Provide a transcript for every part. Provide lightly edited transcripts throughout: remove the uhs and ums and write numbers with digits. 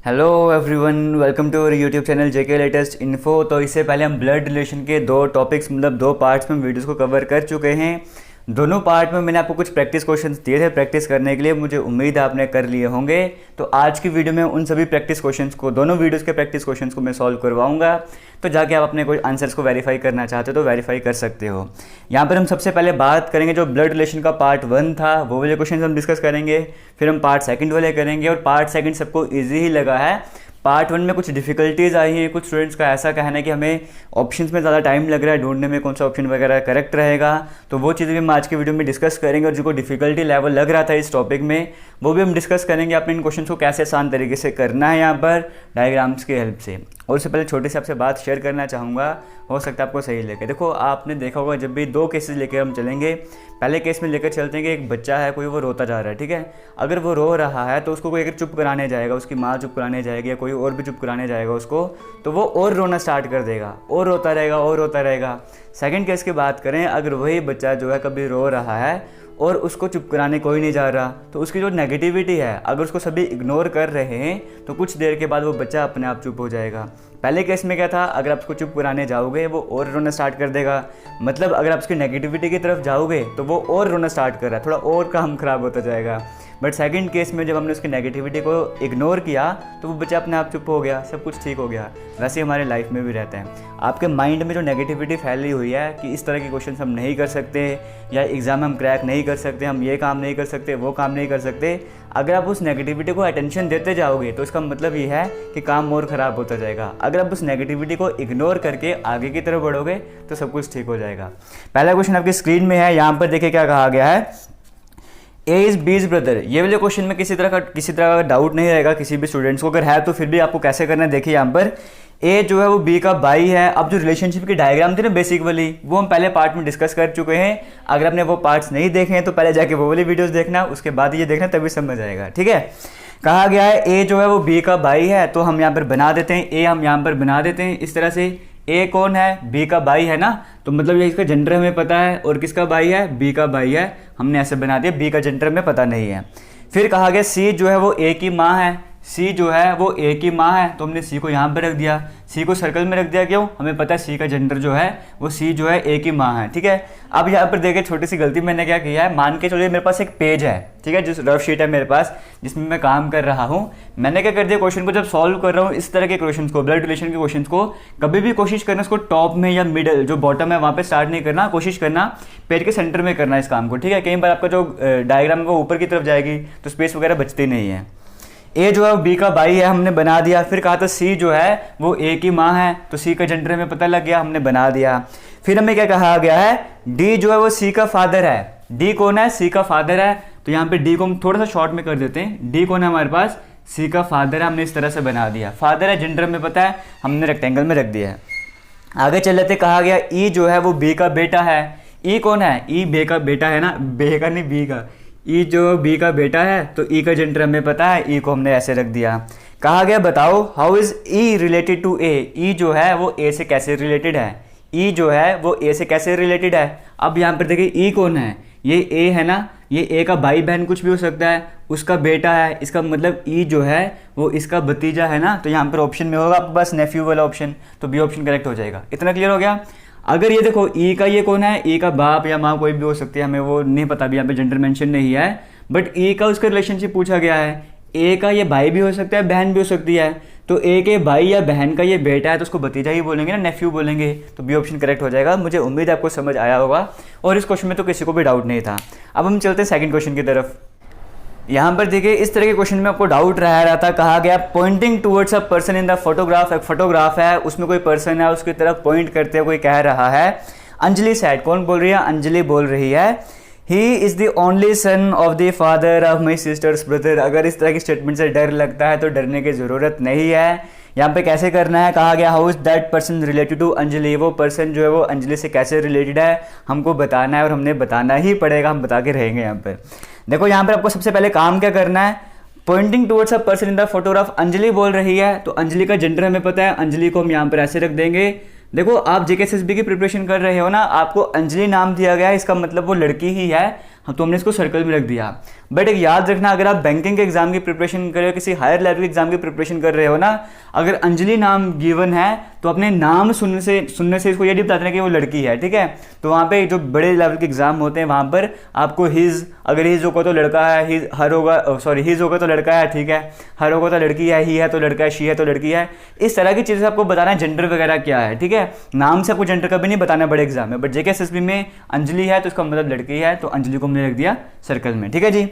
Hello everyone, welcome to our YouTube channel JK latest info. तो इससे पहले हम ब्लड रिलेशन के दो टॉपिक्स मतलब दो पार्ट्स में वीडियोस को कवर कर चुके हैं। दोनों पार्ट में मैंने आपको कुछ प्रैक्टिस क्वेश्चंस दिए थे प्रैक्टिस करने के लिए। मुझे उम्मीद है आपने कर लिए होंगे। तो आज की वीडियो में उन सभी प्रैक्टिस क्वेश्चंस को, दोनों वीडियोस के प्रैक्टिस क्वेश्चंस को मैं सॉल्व करवाऊंगा। तो जाके आप अपने कोई आंसर्स को वेरीफाई करना चाहते हो तो वेरीफाई कर सकते हो। यहाँ पर हम सबसे पहले बात करेंगे जो ब्लड रिलेशन का पार्ट 1 था, वो वाले क्वेश्चन हम डिस्कस करेंगे। फिर हम पार्ट 2 वाले करेंगे और पार्ट 2 सबको ईजी ही लगा है। पार्ट 1 में कुछ डिफिकल्टीज आई हैं। कुछ स्टूडेंट्स का ऐसा कहना है कि हमें ऑप्शंस में ज़्यादा टाइम लग रहा है ढूंढने में, कौन सा ऑप्शन वगैरह करेक्ट रहेगा। तो वो चीज़ें भी हम आज की वीडियो में डिस्कस करेंगे और जिनको डिफिकल्टी लेवल लग रहा था इस टॉपिक में, वो भी हम डिस्कस करेंगे। आपने इन क्वेश्चन को कैसे आसान तरीके से करना है यहाँ पर डायग्राम्स की हेल्प से। और उससे पहले छोटी सी आपसे बात शेयर करना चाहूँगा, हो सकता है आपको सही लगे। देखो, आपने देखा होगा जब भी दो केसेस लेकर हम चलेंगे, पहले केस में लेकर चलते हैं कि एक बच्चा है, कोई वो रोता जा रहा है, ठीक है। अगर वो रो रहा है तो उसको कोई अगर चुप कराने जाएगा, उसकी माँ चुप कराने जाएगी या कोई और भी चुप कराने जाएगा उसको, तो वो और रोना स्टार्ट कर देगा और रोता रहेगा और रोता रहेगा। सेकंड केस की बात करें, अगर वही बच्चा जो है कभी रो रहा है और उसको चुप कराने कोई नहीं जा रहा, तो उसकी जो नेगेटिविटी है, अगर उसको सभी इग्नोर कर रहे हैं तो कुछ देर के बाद वो बच्चा अपने आप चुप हो जाएगा। पहले केस में क्या था, अगर आप उसको चुप कराने जाओगे वो और रोना स्टार्ट कर देगा। मतलब अगर आप उसकी नेगेटिविटी की तरफ जाओगे तो वो और रोना स्टार्ट कर रहा है, थोड़ा और काम खराब होता जाएगा। बट सेकंड केस में जब हमने उसकी नेगेटिविटी को इग्नोर किया तो वो बच्चा अपने आप चुप हो गया, सब कुछ ठीक हो गया। वैसे हमारे लाइफ में भी रहता है। आपके माइंड में जो नेगेटिविटी फैली हुई है कि इस तरह के क्वेश्चन हम नहीं कर सकते या एग्जाम में हम क्रैक नहीं कर सकते, हम ये काम नहीं कर सकते, वो काम नहीं कर सकते, अगर आप उस नेगेटिविटी को अटेंशन देते जाओगे तो इसका मतलब ये है कि काम और ख़राब होता जाएगा। अगर आप उस नेगेटिविटी को इग्नोर करके आगे की तरफ बढ़ोगे तो सब कुछ ठीक हो जाएगा। पहला क्वेश्चन आपकी स्क्रीन में है, यहाँ पर देखिए क्या कहा गया है, ए इज़ बीज ब्रदर। ये वाले क्वेश्चन में किसी तरह का डाउट नहीं रहेगा किसी भी स्टूडेंट्स को। अगर है तो फिर भी आपको कैसे करना है, देखिए यहाँ पर ए जो है वो बी का भाई है। अब जो रिलेशनशिप की डायग्राम थी ना बेसिक वाली, वो हम पहले पार्ट में डिस्कस कर चुके हैं। अगर आपने वो पार्ट्स नहीं देखे हैं तो पहले जाके वो वाली वीडियोस देखना, उसके बाद ये देखना, तभी समझ आएगा, ठीक है। कहा गया है ए जो है वो बी का भाई है, तो हम यहाँ पर बना देते हैं, ए हम यहाँ पर बना देते हैं इस तरह से। ए कौन है, बी का भाई है ना, तो मतलब ये इसका जेंडर हमें पता है और किसका भाई है, बी का भाई है। हमने ऐसे बना दिया, बी का जेंडर हमें पता नहीं है। फिर कहा गया सी जो है वो ए की माँ है, सी जो है वो ए की माँ है, तो हमने सी को यहाँ पर रख दिया, सी को सर्कल में रख दिया। क्यों, हमें पता है सी का जेंडर जो है वो सी जो है ए की माँ है, ठीक है। अब यहाँ पर देखिए छोटी सी गलती मैंने क्या किया है, मान के चलिए मेरे पास एक पेज है, ठीक है, जिस रफ शीट है मेरे पास जिसमें मैं काम कर रहा हूँ। मैंने क्या कर दिया, क्वेश्चन को जब सॉल्व कर रहा हूँ इस तरह के क्वेश्चन को, ब्लड रिलेशन के क्वेश्चन को, कभी भी कोशिश करना उसको टॉप में या मिडल जो बॉटम है वहाँ पे स्टार्ट नहीं करना, कोशिश करना पेज के सेंटर में करना इस काम को, ठीक है। कई बार आपका जो डायग्राम है वो ऊपर की तरफ जाएगी तो स्पेस वगैरह बचती नहीं है। ए जो है बी का भाई है, हमने बना दिया। फिर कहा था सी जो है वो ए की माँ है, तो सी का जेंडर हमें पता लग गया, हमने बना दिया। फिर हमें क्या कहा गया है, डी जो है वो सी का फादर है। डी कौन है, सी का फादर है, तो यहाँ पे डी को हम थोड़ा सा शॉर्ट में कर देते हैं। डी कौन है हमारे पास, सी का फादर है, हमने इस तरह से बना दिया। फादर है, जेंडर हमें पता है, हमने रेक्टेंगल में रख दिया है। आगे चल लेते, कहा गया ई जो है वो बी का बेटा है। ई कौन है, ई बे का बेटा है ना, बे का नहीं बी का। ई जो बी का बेटा है तो ई का जेंडर हमें पता है, ई को हमने ऐसे रख दिया। कहा गया बताओ how is E related to A. E जो है वो ए से कैसे रिलेटेड है, ई जो है वो ए से कैसे रिलेटेड है। अब यहाँ पर देखिए ई कौन है, ये ए है ना, ये ए का भाई बहन कुछ भी हो सकता है, उसका बेटा है, इसका मतलब ई जो है वो इसका भतीजा है ना। तो यहाँ पर ऑप्शन में होगा आपके पास नेफ्यू वाला ऑप्शन, तो बी ऑप्शन करेक्ट हो जाएगा। इतना क्लियर हो गया। अगर ये देखो ई का ये कौन है, ई का बाप या माँ कोई भी हो सकती है, हमें वो नहीं पता, अभी यहाँ पे जेंडर मेंशन नहीं है, बट ई का उसका रिलेशनशिप पूछा गया है। ए का ये भाई भी हो सकता है, बहन भी हो सकती है, तो ए के भाई या बहन का ये बेटा है तो उसको भतीजा ही बोलेंगे ना, नेफ्यू बोलेंगे, तो बी ऑप्शन करेक्ट हो जाएगा। मुझे उम्मीद है आपको समझ आया होगा और इस क्वेश्चन में तो किसी को भी डाउट नहीं था। अब हम चलते हैं सेकंड क्वेश्चन की तरफ। यहाँ पर देखिए इस तरह के क्वेश्चन में आपको डाउट रहा था। कहा गया pointing towards a person in the photograph. एक फोटोग्राफ है, उसमें कोई पर्सन है, उसकी तरफ पॉइंट करते हुए कोई कह रहा है, अंजलि सैड। कौन बोल रही है, अंजलि बोल रही है, ही is the only son of the father of my sisters brother. अगर इस तरह की स्टेटमेंट से डर लगता है तो डरने की ज़रूरत नहीं है। यहाँ पे कैसे करना है, कहा गया how is that person related to Anjali. वो पर्सन जो है वो अंजलि से कैसे रिलेटेड है हमको बताना है और हमने बताना ही पड़ेगा, हम बता के रहेंगे। यहाँ पर देखो, यहाँ पर आपको सबसे पहले काम क्या करना है, pointing towards a person in the photograph. Anjali बोल रही है तो अंजलि का जेंडर हमें पता है, अंजलि को हम यहाँ पर ऐसे रख देंगे। देखो, आप जेकेएसएसबी की प्रिपरेशन कर रहे हो ना, आपको अंजलि नाम दिया गया है, इसका मतलब वो लड़की ही है। हाँ, तो हमने इसको सर्कल में रख दिया। बट एक याद रखना, अगर आप बैंकिंग के एग्जाम की प्रिपरेशन कर रहे हो, किसी हायर लेवल के एग्जाम की प्रिपरेशन कर रहे हो ना, अगर अंजलि नाम गिवन है तो अपने नाम सुनने से इसको ये नहीं बता देना कि वो लड़की है, ठीक है। तो वहाँ पे जो बड़े लेवल के एग्जाम होते हैं वहाँ पर आपको हिज, अगर हिज होगा तो लड़का है, हिज हर होगा, सॉरी हिज होगा तो लड़का है, ठीक है, हर होगा तो लड़की है, ही है तो लड़का है, शी है तो लड़की है। इस तरह की चीज़ें आपको बताना है, जेंडर वगैरह क्या है, ठीक है। नाम से आपको जेंडर कभी नहीं बताना बड़े एग्जाम में। बट जेकेएसएसबी में अंजलि है तो इसका मतलब लड़की है, तो अंजलि को हमने रख दिया सर्कल में, ठीक है जी।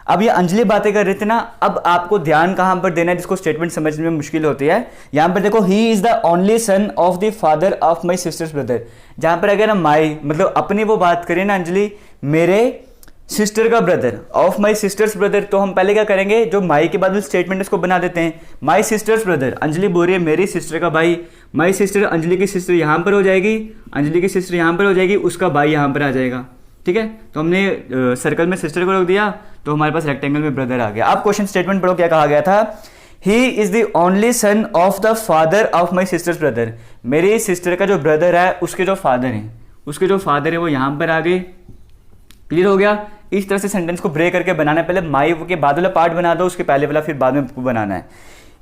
अब ये अंजलि बातें कर रहे थे ना, अब आपको ध्यान कहां पर देना है जिसको स्टेटमेंट समझने में मुश्किल होती है। यहां पर देखो, he is the only son of the father of my sisters brother. जहां पर अगर हम माई मतलब अपनी वो बात करें ना, अंजलि मेरे सिस्टर का brother, of my sisters brother, तो हम पहले क्या करेंगे, जो माई के बाद स्टेटमेंट इसको बना देते हैं, माई सिस्टर्स ब्रदर। अंजलि बोल रही है मेरी सिस्टर का भाई, माई सिस्टर, अंजलि की सिस्टर यहाँ पर हो जाएगी, अंजलि की सिस्टर यहाँ पर हो जाएगी, उसका भाई यहाँ पर आ जाएगा, ठीक है। तो हमने सर्कल में सिस्टर को रख दिया, तो हमारे पास रेक्टेंगल में ब्रदर आ गया। अब क्वेश्चन स्टेटमेंट पढ़ो, क्या कहा गया था, he is the only son of the father of my sisters brother. मेरी सिस्टर का जो ब्रदर है उसके जो फादर हैं, उसके जो फादर है वो यहाँ पर आ गए। क्लियर हो गया। इस तरह से सेंटेंस को ब्रेक करके बनाना है, पहले माई के बाद वाला पार्ट बना दो, उसके पहले वाला फिर बाद में बनाना है।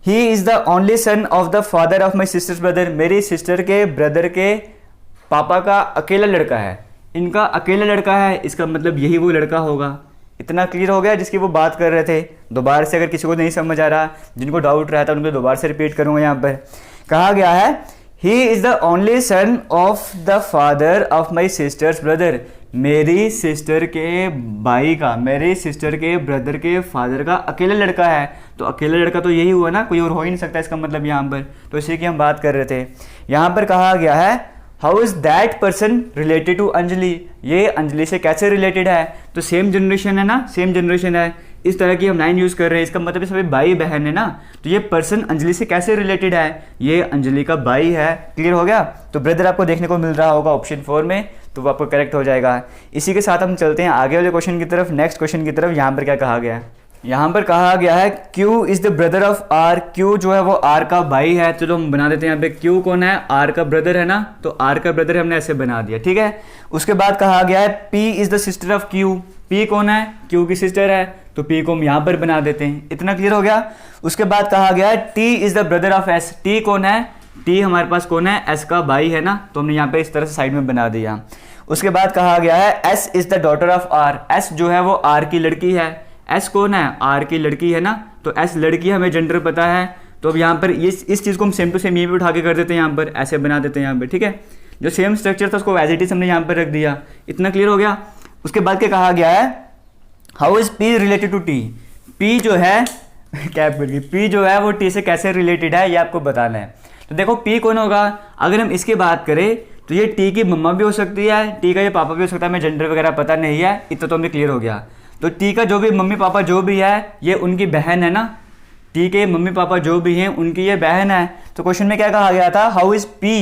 He is the only son of the father of my sisters brother. मेरी सिस्टर के ब्रदर के पापा का अकेला लड़का है, इनका अकेला लड़का है, इसका मतलब यही वो लड़का होगा। इतना क्लियर हो गया जिसकी वो बात कर रहे थे। दोबारा से अगर किसी को नहीं समझ आ रहा, जिनको डाउट रहा था, उनको दोबारा से रिपीट करूंगा। यहाँ पर कहा गया है he is the only son of the father of my sisters brother. मेरी सिस्टर के भाई का, मेरी सिस्टर के ब्रदर के फादर का अकेला लड़का है, तो अकेला लड़का तो यही हुआ ना, कोई और हो ही नहीं सकता इसका मतलब यहाँ पर। तो इसी की हम बात कर रहे थे। यहाँ पर कहा गया है how is that person related to Anjali. ये अंजलि से कैसे रिलेटेड है, तो सेम जनरेशन है ना, सेम जनरेशन है, इस तरह की हम लाइन यूज कर रहे हैं। इसका मतलब सभी भाई बहन है ना, तो ये पर्सन अंजलि से कैसे रिलेटेड है, ये अंजलि का भाई है। क्लियर हो गया। तो ब्रदर आपको देखने को मिल रहा होगा ऑप्शन 4 में, तो वो आपको करेक्ट हो जाएगा। इसी के साथ हम चलते हैं आगे वाले क्वेश्चन की तरफ, नेक्स्ट क्वेश्चन की तरफ। यहाँ पर क्या कहा गया है, यहाँ पर कहा गया है Q is the brother of R। Q जो है वो R का भाई है, चलो हम बना देते हैं यहाँ पे Q कौन है, R का ब्रदर है ना, तो R का ब्रदर हमने ऐसे बना दिया, ठीक है। उसके बाद कहा गया है P is the sister of Q। P कौन है, Q की सिस्टर है, तो P को हम यहाँ पर बना देते हैं। इतना क्लियर हो गया। उसके बाद कहा गया है T is the brother of S। T कौन है, T हमारे पास कौन है, S का भाई है ना, तो हमने यहाँ पे इस तरह से साइड में बना दिया। उसके बाद कहा गया है S is the daughter of R। S जो है वो R की लड़की है। S कौन है, R की लड़की है ना, तो S लड़की, हमें जेंडर पता है। तो अब यहाँ पर इस चीज़ को हम सेम टू सेम ये भी उठा के कर देते हैं, यहाँ पर ऐसे बना देते हैं यहाँ पर, ठीक है। जो सेम स्ट्रक्चर था उसको एज इट इज हमने यहाँ पर रख दिया। इतना क्लियर हो गया। उसके बाद क्या कहा गया है, how is P related to T। P जो है क्या P जो है वो T से कैसे रिलेटेड है, ये आपको बताना है। तो देखो P कौन होगा, अगर हम इसकी बात करें तो ये T की मम्मा भी हो सकती है, T का ये पापा भी हो सकता है, हमें जेंडर वगैरह पता नहीं है, इतना तो हमें क्लियर हो गया। तो T का जो भी मम्मी पापा जो भी है ये उनकी बहन है ना, T के मम्मी पापा जो भी हैं उनकी ये बहन है। तो क्वेश्चन में क्या कहा गया था, how is P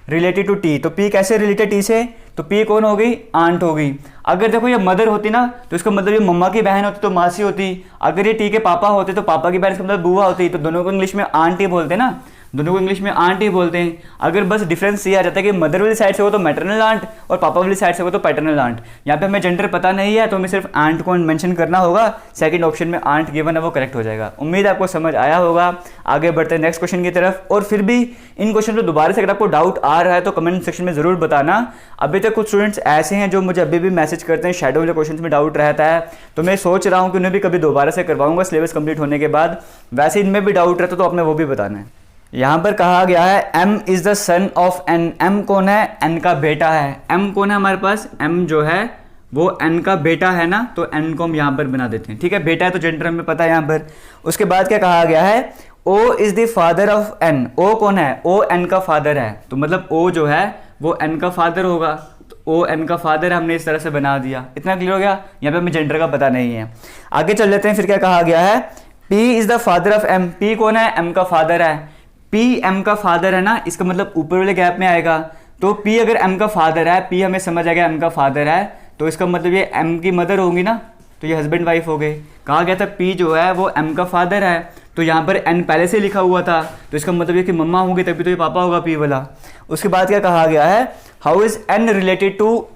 related to T। तो P कैसे रिलेटेड T से, तो P कौन होगी, आंट होगी। अगर देखो ये मदर होती ना, तो इसका मतलब ये मम्मा की बहन होती तो मासी होती। अगर ये T के पापा होते तो पापा की बहन, इसका मतलब बुआ होती। तो दोनों को इंग्लिश में आंट ही बोलते हैं ना, दोनों को इंग्लिश में आंट ही बोलते हैं। अगर बस डिफरेंस ये आ जाता है कि मदर वाली साइड से हो तो मैटरनल आंट और पापा वाली साइड से हो तो पैटर्नल आंट। यहाँ पे हमें जेंडर पता नहीं है, तो हमें सिर्फ आंट को मेंशन करना होगा। सेकंड ऑप्शन में आंट गिवन है, वो करेक्ट हो जाएगा। उम्मीद आपको समझ आया होगा। आगे बढ़ते हैं नेक्स्ट क्वेश्चन की तरफ। और फिर भी इन क्वेश्चन पर दोबारा से अगर आपको डाउट आ रहा है तो कमेंट सेक्शन में जरूर बताना। अभी तक कुछ स्टूडेंट्स ऐसे हैं जो मुझे अभी भी मैसेज करते हैं, शैडो वाले क्वेश्चन में डाउट रहता है, तो मैं सोच रहा हूँ कि उन्हें भी कभी दोबारा से करवाऊंगा सिलेबस कंप्लीट होने के बाद। वैसे इनमें भी डाउट रहता तो आपने वो भी बताना है। यहाँ पर कहा गया है M is the son of N। M कौन है, N का बेटा है। M कौन है हमारे पास, M जो है वो N का बेटा है ना, तो N को हम यहाँ पर बना देते हैं, ठीक है। बेटा है तो जेंडर हमें पता है यहाँ पर। उसके बाद क्या कहा गया है, O is the father of N। O कौन है, O N का फादर है, तो मतलब O जो है वो N का फादर होगा। तो O N का फादर हमने इस तरह से बना दिया। इतना क्लियर हो गया। यहाँ पे हमें जेंडर का पता नहीं है। आगे चल लेते हैं। फिर क्या कहा गया है, P is the father of M। P कौन है, M का फादर है। P M का फादर है ना, इसका मतलब ऊपर वाले गैप में आएगा। तो P अगर M का फादर है, P हमें समझ आ गया M का फादर है, तो इसका मतलब ये M की मदर होंगी ना, तो ये हस्बैंड वाइफ हो गए। कहा गया था P जो है वो M का फादर है, तो यहाँ पर N पहले से लिखा हुआ था, तो इसका मतलब ये कि मम्मा होंगी, तभी तो ये पापा होगा P वाला। उसके बाद क्या कहा गया है, how is N related to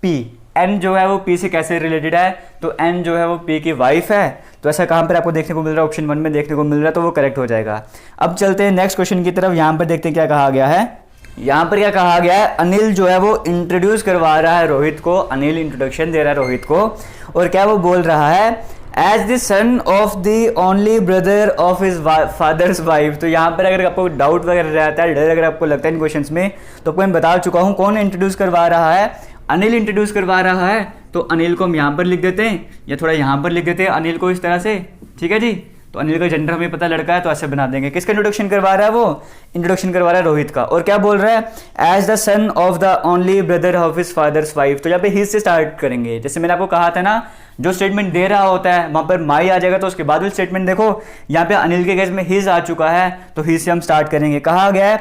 P। N जो है वो पी से कैसे रिलेटेड है, तो एन जो है वो पी की वाइफ है। तो ऐसा कहाँ पर आपको देखने को मिल रहा है, ऑप्शन 1 में देखने को मिल रहा है, तो वो करेक्ट हो जाएगा। अब चलते हैं नेक्स्ट क्वेश्चन की तरफ। यहाँ पर देखते हैं क्या कहा गया है। यहाँ पर क्या कहा गया है, अनिल जो है वो इंट्रोड्यूस करवा रहा है रोहित को, अनिल इंट्रोडक्शन दे रहा है रोहित को, और क्या वो बोल रहा है as the son of the only brother of his father's wife. तो यहाँ पर अगर आपको डाउट वगैरह रहता है, डर अगर आपको लगता है इन क्वेश्चंस में, तो आपको मैं बता चुका हूँ कौन इंट्रोड्यूस करवा रहा है, अनिल इंट्रोड्यूस करवा रहा है। तो अनिल को हम यहाँ पर लिख देते हैं या थोड़ा यहाँ पर लिख देते हैं अनिल को इस तरह से, ठीक है जी। तो अनिल का जेंडर हमें पता लड़का है, तो ऐसे बना देंगे। किसका इंट्रोडक्शन करवा रहा है, वो इंट्रोडक्शन करवा रहा है रोहित का। और क्या बोल रहा है as the son of the only brother of his father's wife. तो यहाँ पे हिज से स्टार्ट करेंगे। जैसे मैंने आपको कहा था ना, जो स्टेटमेंट दे रहा होता है वहां पर माई आ जाएगा, तो उसके बाद भी स्टेटमेंट देखो यहाँ पे अनिल के केस में हिज आ चुका है, तो हिज से हम स्टार्ट करेंगे। कहा गया है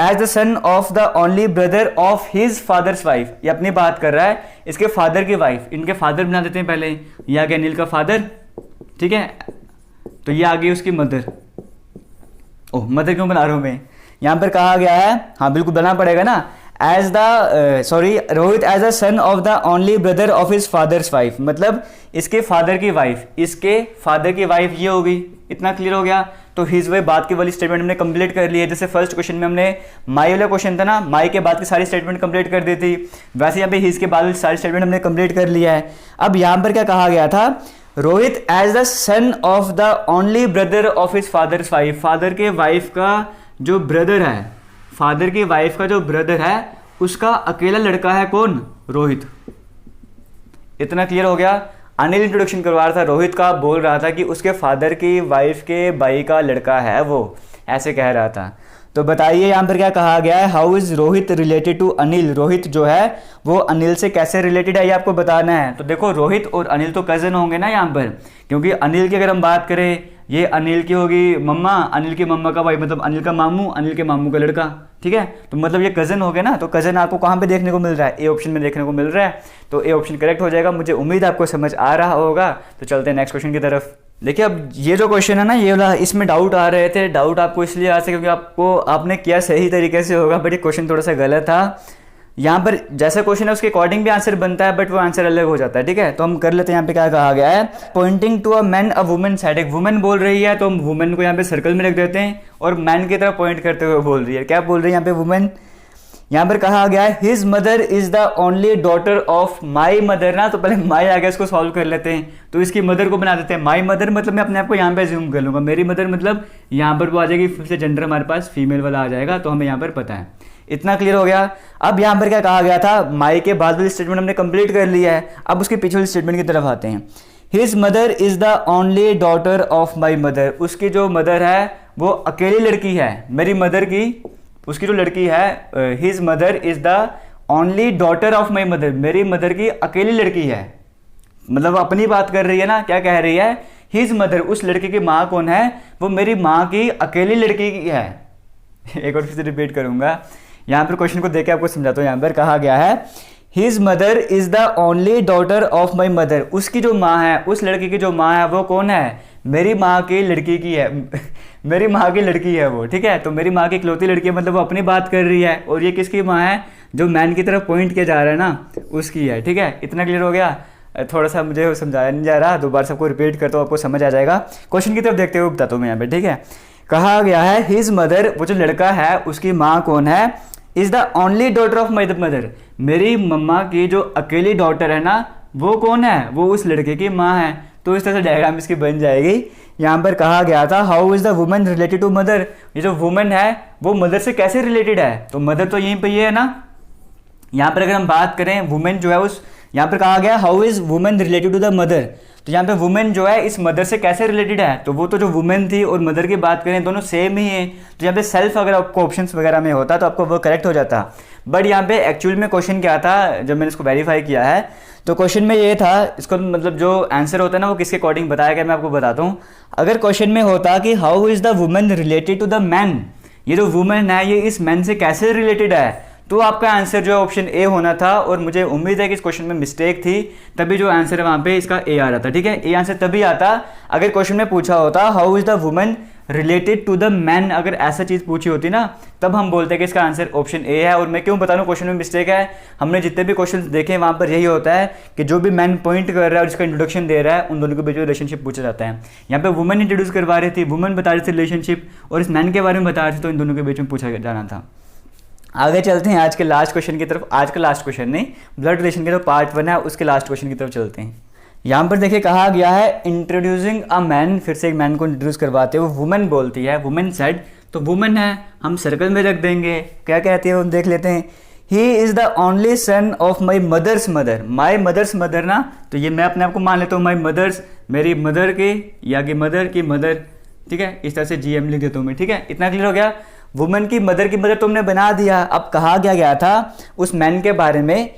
as the son of the only brother of his father's wife. ये अपनी बात कर रहा है, इसके फादर की वाइफ, इनके फादर बना देते हैं पहले। ये आ गया अनिल का फादर, ठीक है। तो ये आ गई उसकी मदर। ओह, मदर क्यों बना रहा हूं मैं, यहां पर कहा गया है, हाँ बिल्कुल बनाना पड़ेगा ना, as the Rohit as a son of the only brother of his father's wife, मतलब इसके फादर की वाइफ, इसके फादर की वाइफ ये होगी। इतना क्लियर हो गया। तो हिज वे बाद की वाली स्टेटमेंट हमने कंप्लीट कर ली है। जैसे फर्स्ट क्वेश्चन में हमने माई वाला क्वेश्चन था ना, माई के बाद की सारी स्टेटमेंट कंप्लीट कर दी थी, वैसे यहाँ पे हिज के बाद वाली सारी स्टेटमेंट हमने कंप्लीट कर लिया है। अब यहाँ पर क्या कहा गया था, Rohit as the son of the only brother of his father's wife. Father के वाइफ का जो ब्रदर है, फादर की वाइफ का जो ब्रदर है, उसका अकेला लड़का है कौन, रोहित। इतना क्लियर हो गया। अनिल इंट्रोडक्शन करवा रहा था रोहित का, बोल रहा था कि उसके फादर की वाइफ के भाई का लड़का है वो, ऐसे कह रहा था। तो बताइए यहाँ पर क्या कहा गया है, how is Rohit related to Anil. Rohit जो है वो अनिल से कैसे रिलेटेड है, ये आपको बताना है। तो देखो रोहित और अनिल तो कजन होंगे ना यहाँ पर, क्योंकि अनिल की अगर हम बात करें, ये अनिल की होगी मम्मा, अनिल की मम्मा का भाई, मतलब अनिल का मामू, अनिल के मामू का लड़का, ठीक है। तो मतलब ये कजन हो गए ना। तो कजन आपको कहाँ पे देखने को मिल रहा है, ए ऑप्शन में देखने को मिल रहा है। तो ए ऑप्शन करेक्ट हो जाएगा। मुझे उम्मीद आपको समझ आ रहा होगा। तो चलते हैं नेक्स्ट क्वेश्चन की तरफ। देखिए अब ये जो क्वेश्चन है ना, ये वाला, इसमें डाउट आ रहे थे। डाउट आपको इसलिए आ सके क्योंकि आपने किया सही तरीके से होगा, बट ये क्वेश्चन थोड़ा सा गलत था। यहाँ पर जैसा क्वेश्चन है उसके अकॉर्डिंग भी आंसर बनता है, बट वो आंसर अलग हो जाता है, ठीक है। तो हम कर लेते हैं। यहाँ पे क्या कहा गया है, pointing to a man a woman side. एक वुमेन बोल रही है, तो हम वुमेन को यहाँ पे सर्कल में रख देते हैं, और मैन की तरफ पॉइंट करते हुए बोल रही है। क्या बोल रही है यहाँ पे वुमेन, यहाँ पर कहा गया है his mother is the only daughter of my mother ना। तो पहले माई आ गया, इसको सॉल्व कर लेते हैं। तो इसकी मदर को बना देते हैं माई मदर, मतलब मैं अपने आप को यहाँ पे अज्यूम कर लूंगा, मेरी मदर मतलब यहाँ पर वो आ जाएगी, फिर से जेंडर हमारे पास फीमेल वाला आ जाएगा, तो हमें यहाँ पर पता है। इतना क्लियर हो गया। अब यहाँ पर क्या कहा गया था, माई के बाद वाली स्टेटमेंट हमने कंप्लीट कर लिया है। अब उसके पीछे वाली स्टेटमेंट की तरफ आते हैं। His mother is the only daughter of my mother. उसकी जो मदर है वो अकेली लड़की है, मेरी मदर की, उसकी जो लड़की है, his mother is the only daughter of my mother, मेरी मदर की अकेली लड़की है। मतलब अपनी बात कर रही है ना, क्या कह रही है, हिज मदर, उस लड़के की माँ कौन है, वो मेरी माँ की अकेली लड़की की है। एक और फिर से रिपीट करूंगा, यहाँ पर क्वेश्चन को देख के आपको समझाता हूँ। यहाँ पर कहा गया है his mother is the only daughter of my mother. उसकी जो माँ है, उस लड़की की जो माँ है वो कौन है, मेरी माँ की लड़की की है, मेरी माँ की लड़की है वो, ठीक है। तो मेरी माँ की इकलौती लड़की है, मतलब वो अपनी बात कर रही है। और ये किसकी माँ है, जो मैन की तरफ पॉइंट किया जा रहा है ना, उसकी है, ठीक है। इतना क्लियर हो गया। थोड़ा सा मुझे समझाया नहीं जा रहा, दोबारा सबको रिपीट करता हूँ, आपको समझ आ जाएगा। क्वेश्चन की तरफ देखते हुए बताता हूँ मैं यहाँ पे, ठीक है। कहा गया है हिज मदर, वो जो लड़का है उसकी माँ कौन है, is the only daughter of my mother. मेरी मम्मा की जो अकेली डॉटर है ना, वो कौन है, वो उस लड़के की माँ है। तो इस तरह से डायग्राम इसकी बन जाएगी। यहाँ पर कहा गया था how is the woman related to mother. ये जो वुमन है वो मदर से कैसे रिलेटेड है, तो मदर तो यहीं पे ये है ना। यहाँ पर अगर हम बात करें वुमेन जो है उस, यहाँ पर कहा गया how is woman related to the mother. तो यहाँ पे वुमेन जो है इस मदर से कैसे रिलेटेड है, तो वो तो जो वुमेन थी और मदर की बात करें दोनों सेम ही है। तो यहाँ पे सेल्फ अगर आपको ऑप्शंस वगैरह में होता तो आपको वो करेक्ट हो जाता। बट यहाँ पे एक्चुअल में क्वेश्चन क्या था, जब मैंने इसको वेरीफाई किया है तो क्वेश्चन में ये था, इसको मतलब जो आंसर होता है ना वो किसके अकॉर्डिंग बताया गया, मैं आपको बताता हूँ। अगर क्वेश्चन में होता कि how is the woman related to the man, ये जो वुमेन है ये इस मैन से कैसे रिलेटेड है, तो आपका आंसर जो है ऑप्शन ए होना था। और मुझे उम्मीद है कि इस क्वेश्चन में मिस्टेक थी, तभी जो आंसर है वहाँ पे इसका ए आ रहा था, ठीक है। ए आंसर तभी आता अगर क्वेश्चन में पूछा होता how is the woman related to the man, अगर ऐसा चीज़ पूछी होती ना तब हम बोलते हैं कि इसका आंसर ऑप्शन ए है। और मैं क्यों बता रहा हूँ क्वेश्चन में मिस्टेक है, हमने जितने भी क्वेश्चन देखे हैं वहाँ पर यही होता है कि जो भी मैन पॉइंट कर रहा है और जिसका इंट्रोडक्शन दे रहा है उन दोनों के बीच में रिलेशनशिप पूछा जाता है। यहाँ पे वुमेन इंट्रोड्यूस करवा रही थी, वुमेन बता रही थी रिलेशनशिप, और इस मैन के बारे में बता रही थी, तो इन दोनों के बीच में पूछा जाना था। आगे चलते हैं आज के लास्ट क्वेश्चन की तरफ। आज का लास्ट क्वेश्चन नहीं, ब्लड रिलेशन के जो पार्ट 1 है उसके लास्ट क्वेश्चन की तरफ चलते हैं। यहाँ पर देखिए कहा गया है इंट्रोड्यूसिंग अ मैन, फिर से एक मैन को इंट्रोड्यूस करवाते हुए वुमेन बोलती है, वुमेन सेड, तो वुमेन है हम सर्कल में रख देंगे, क्या कहती है हम देख लेते हैं। He is the only son of my mother's mother, my mother's mother ना, तो ये मैं अपने आप को मान लेता हूँ माई मदर्स, मेरी मदर के या कि मदर की मदर, ठीक है, इस तरह से GM लिख देता हूँ मैं, ठीक है, इतना क्लियर हो गया। वुमेन की मदर तुमने बना दिया। अब कहा गया था उस मैन के बारे में,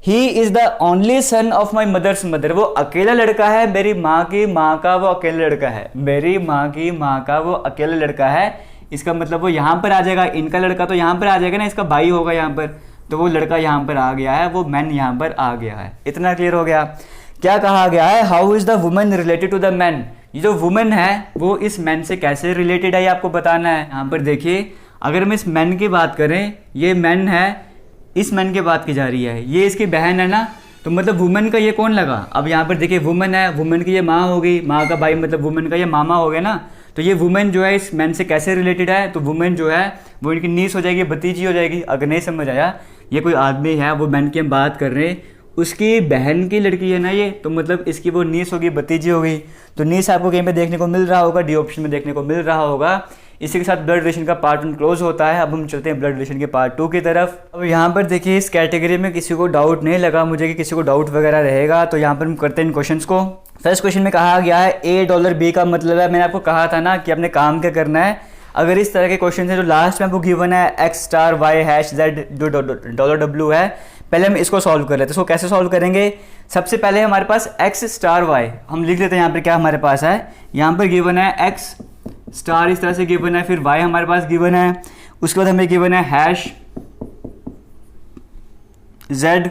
he is the only son of my mother's mother, वो अकेला लड़का है मेरी माँ की माँ का, वो अकेला लड़का है मेरी माँ की माँ का, वो अकेला लड़का है। इसका मतलब वो यहाँ पर आ जाएगा, इनका लड़का तो यहाँ पर आ जाएगा ना, इसका भाई होगा यहाँ पर, तो वो लड़का यहाँ पर आ गया है, वो मैन यहाँ पर आ गया है। इतना क्लियर हो गया। क्या कहा गया है, how is the woman related to the man, ये जो वुमेन है वो इस मैन से कैसे रिलेटेड है ये आपको बताना है। यहाँ पर देखिए अगर हम इस मैन की बात करें, ये मैन है, इस मैन की बात की जा रही है, ये इसकी बहन है ना, तो मतलब वुमेन का ये कौन लगा। अब यहाँ पर देखिए वुमेन है, वुमेन की ये माँ होगी, माँ का भाई मतलब वुमेन का ये मामा हो गया ना, तो ये वुमेन जो है इस मैन से कैसे रिलेटेड है, तो वुमेन जो है वो इनकी नीस हो जाएगी, भतीजी हो जाएगी। अगर नहीं समझ आया, ये कोई आदमी है, वो मैन की हम बात कर रहे हैं, उसकी बहन की लड़की है ना ये, तो मतलब इसकी वो नीस होगी, भतीजी होगी। तो नीस आपको कहीं पे देखने को मिल रहा होगा, डी ऑप्शन में देखने को मिल रहा होगा। इसी के साथ ब्लड रिलेशन का पार्ट 1 क्लोज होता है। अब हम चलते हैं ब्लड रिलेशन के पार्ट 2 की तरफ। अब यहाँ पर देखिए इस कैटेगरी में किसी को डाउट नहीं लगा मुझे कि किसी को डाउट वगैरह रहेगा, तो यहाँ पर हम करते हैं इन क्वेश्चंस को। फर्स्ट क्वेश्चन में कहा गया है $A B का मतलब है, मैंने आपको कहा था ना कि अपने काम क्या करना है। अगर इस तरह के क्वेश्चन है जो लास्ट में आपको गिवन है X*Y#Z $W है, पहले हम इसको सॉल्व कर लेते हैं। इसको कैसे सॉल्व करेंगे, सबसे पहले हमारे पास X*Y हम लिख लेते हैं। यहाँ पर क्या हमारे पास है, यहाँ पर गिवन है X* इस तरह से गिवन है, फिर Y हमारे पास गिवन है, उसके बाद हमें गिवन है $Z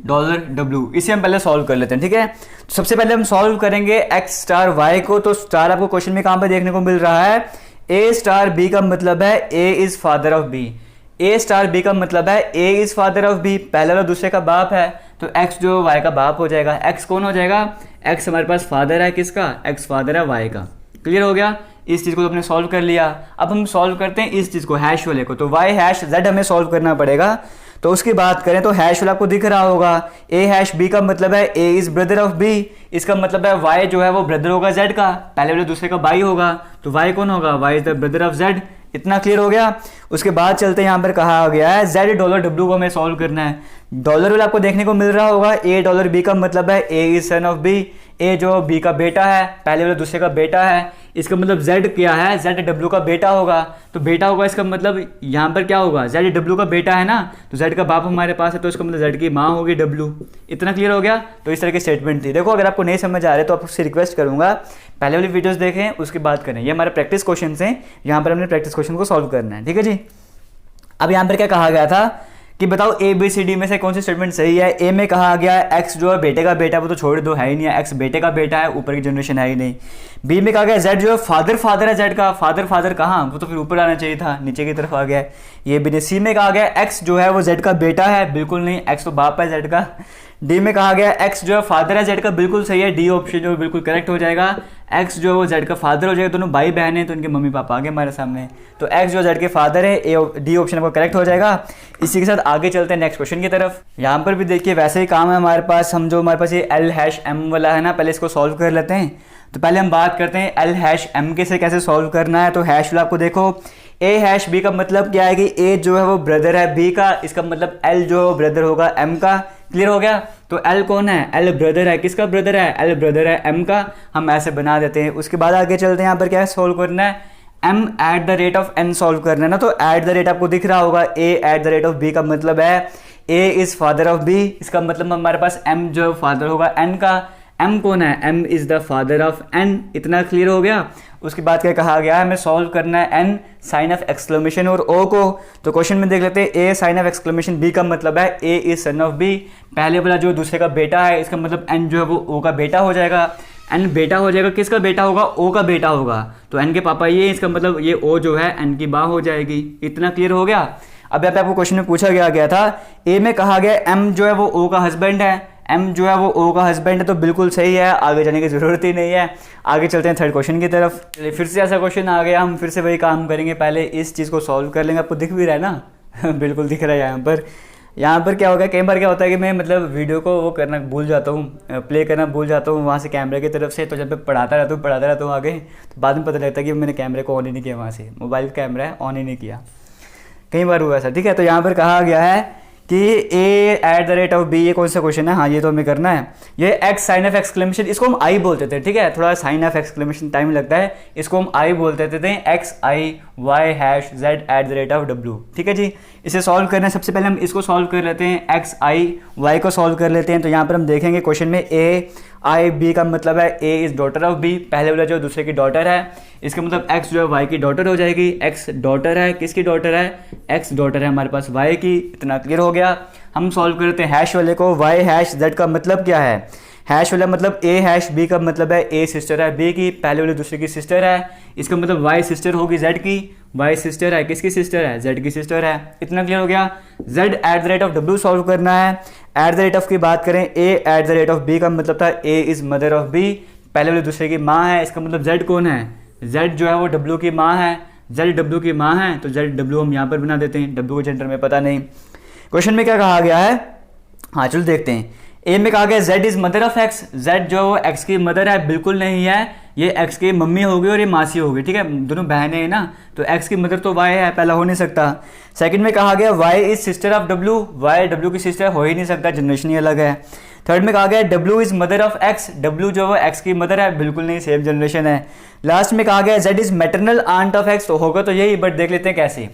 $W। इसे हम पहले सॉल्व कर लेते हैं, ठीक है। तो सबसे पहले हम सॉल्व करेंगे X*Y को, तो स्टार आपको क्वेश्चन में कहाँ पे देखने को मिल रहा है, A*B का मतलब है A is father of B, A*B का मतलब है A is father of B, पहला वाला दूसरे का बाप है, तो X जो Y का बाप हो जाएगा। X कौन हो जाएगा, X हमारे पास फादर है किसका, X फादर है Y का। क्लियर हो गया, इस चीज़ को तो आपने सॉल्व कर लिया। अब हम सॉल्व करते हैं इस चीज़ को, हैश वाले को, तो Y#Z हमें सॉल्व करना पड़ेगा। तो उसकी बात करें तो हैश वाला आपको दिख रहा होगा, A#B का मतलब है A is brother of B, इसका मतलब है Y जो है वो ब्रदर होगा Z का, पहले वाले दूसरे का भाई होगा, तो Y कौन होगा, Y is the brother of Z। इतना क्लियर हो गया। उसके बाद चलते हैं, यहाँ पर कहा गया है Z $W को हमें सॉल्व करना है। डॉलर वाला आपको देखने को मिल रहा होगा, A$B का मतलब है A is son of B, A जो B का बेटा है, पहले वाले दूसरे का बेटा है, इसका मतलब Z क्या है, Z W का बेटा होगा, तो बेटा होगा इसका मतलब यहाँ पर क्या होगा, Z W का बेटा है ना, तो Z का बाप हमारे पास है, तो इसका मतलब Z की माँ होगी W। इतना क्लियर हो गया। तो इस तरह की स्टेटमेंट थी। देखो अगर आपको नहीं समझ आ रहे तो आपसे रिक्वेस्ट करूँगा पहले वाली वीडियोस देखें, उसके बाद करें। ये हमारे प्रैक्टिस क्वेश्चन हैं, यहाँ पर हमने प्रैक्टिस क्वेश्चन को सॉल्व करना है, ठीक है जी। अब यहाँ पर क्या कहा गया था कि बताओ ABCD में से कौन सी स्टेटमेंट सही है। ए में कहा गया है X जो है बेटे का बेटा, वो तो छोड़ दो, है ही नहीं है, X बेटे का बेटा है, ऊपर की जनरेशन है ही नहीं। बी में कहा गया Z जो है फादर है Z का, फादर कहाँ, वो तो फिर ऊपर आना चाहिए था, नीचे की तरफ आ गया है, ये भी नहीं। सी में कहा गया X जो है वो Z का बेटा है, बिल्कुल नहीं, X तो बाप है Z का। डी में कहा गया X जो है फादर है Z का, बिल्कुल सही है, डी ऑप्शन जो बिल्कुल करेक्ट हो जाएगा। X जो है वो Z का फादर हो जाएगा, दोनों भाई बहन है तो उनके मम्मी पापा आ गए हमारे सामने, तो X जो Z के फादर है, डी ऑप्शन आपको करेक्ट हो जाएगा। इसी के साथ आगे चलते हैं नेक्स्ट क्वेश्चन की तरफ। यहाँ पर भी देखिए वैसे ही काम है हमारे पास, हम जो हमारे पास ये L#M वाला है ना, पहले इसको सॉल्व कर लेते हैं। तो पहले हम बात करते हैं L#M के से कैसे सॉल्व करना है। तो हैश वाला आपको देखो, A#B का मतलब क्या है कि A जो है वो ब्रदर है B का, इसका मतलब L जो ब्रदर होगा M का। क्लियर हो गया। तो L कौन है, L ब्रदर है, किसका ब्रदर है, L ब्रदर है M का, हम ऐसे बना देते हैं। उसके बाद आगे चलते हैं, यहाँ पर क्या है सॉल्व करना है, M@N सॉल्व करना है ना, तो @ आपको दिख रहा होगा, A B का मतलब है A is father of B, इसका मतलब हमारे पास M जो फादर होगा N का, M कौन है, M is the father of N। इतना क्लियर हो गया। उसके बाद क्या कहा गया है, हमें सॉल्व करना है N साइन ऑफ एक्सक्लेमेशन और O को। तो क्वेश्चन में देख लेते हैं, A sign of exclamation, B का मतलब है A is son of B, पहले वाला जो दूसरे का बेटा है, इसका मतलब N जो है वो O का बेटा हो जाएगा। एन बेटा हो जाएगा, किसका बेटा होगा, ओ का बेटा होगा, तो एन के पापा ये, इसका मतलब ये ओ जो है एन की माँ हो जाएगी। इतना क्लियर हो गया। अब यहाँ पे आपको क्वेश्चन में पूछा गया था, ए में कहा गया एम जो है वो ओ का हस्बैंड है, एम जो है वो ओ का हस्बैंड है, तो बिल्कुल सही है, आगे जाने की जरूरत ही नहीं है। आगे चलते हैं थर्ड क्वेश्चन की तरफ। चलिए फिर से ऐसा क्वेश्चन आ गया, हम फिर से वही काम करेंगे, पहले इस चीज़ को सॉल्व कर लेंगे। आपको दिख भी रहा है ना बिल्कुल दिख रहा है। यहाँ पर क्या होगा, कई बार क्या होता है कि मैं मतलब वीडियो को वो करना भूल जाता हूँ, प्ले करना भूल जाता हूँ वहाँ से कैमरे की तरफ से, तो जब मैं पढ़ाता रहता हूँ आगे, तो बाद में पता लगता है कि मैंने कैमरे को ऑन ही नहीं किया, वहाँ से मोबाइल का कैमरा है ऑन ही नहीं किया, कई बार हुआ ऐसा। ठीक है, तो यहाँ पर कहा गया है कि A at the rate of B, ये कौन सा क्वेश्चन है, हाँ ये तो हमें करना है। ये एक्स साइन ऑफ एक्सक्लेमेशन, इसको हम आई बोलते थे, ठीक है, थोड़ा साइन ऑफ एक्सक्लेमेशन टाइम लगता है, इसको हम आई बोलते थे, X I Y hash Z at the rate of W. ठीक है जी, इसे सॉल्व करना है। सबसे पहले हम इसको सॉल्व कर लेते हैं, एक्स आई वाई को सॉल्व कर लेते हैं। तो यहाँ पर हम देखेंगे क्वेश्चन में ए आई बी का मतलब है ए इज डॉटर ऑफ बी, पहले वाला जो दूसरे की डॉटर है, इसका मतलब एक्स जो है वाई की डॉटर हो जाएगी। एक्स डॉटर है, किसकी डॉटर है, एक्स डॉटर है हमारे पास वाई की। इतना क्लियर हो गया। हम सॉल्व करते हैं हैश वाले को, वाई हैश जेड का मतलब क्या है, हैश वाला मतलब ए हैश बी का मतलब है ए सिस्टर है बी की, पहले वाले दूसरे की सिस्टर है, इसका मतलब वाई सिस्टर होगी जेड की, वाई सिस्टर है, किसकी सिस्टर है, जेड की सिस्टर है। इतना क्लियर हो गया। Z at the rate of W solve करना है। एट द रेट ऑफ की बात करें, A at the rate of B का मतलब था A is mother of B, पहले वाले दूसरे की माँ है, इसका मतलब जेड कौन है, जेड जो है वो डब्ल्यू की माँ है, जेड डब्ल्यू की माँ है, तो जेड डब्ल्यू हम यहाँ पर बना देते हैं, डब्ल्यू को जेंडर में पता नहीं। क्वेश्चन में क्या कहा गया है, हाँ चलो देखते हैं। ए में कहा गया Z is mother of x, Z जो है वो एक्स की मदर है, बिल्कुल नहीं है, ये एक्स की मम्मी होगी और ये मासी होगी। ठीक है, दोनों बहनें हैं ना, तो एक्स की मदर तो वाई है, पहला हो नहीं सकता। सेकंड में कहा गया Y is sister of W, Y W की सिस्टर हो ही नहीं सकता, जनरेशन ही अलग है। थर्ड में कहा गया W is mother of x, W जो है एक्स की मदर है, बिल्कुल नहीं, सेम जनरेशन है। लास्ट में कहा गया Z is maternal aunt of X, तो होगा तो यही, बट देख लेते हैं कैसे।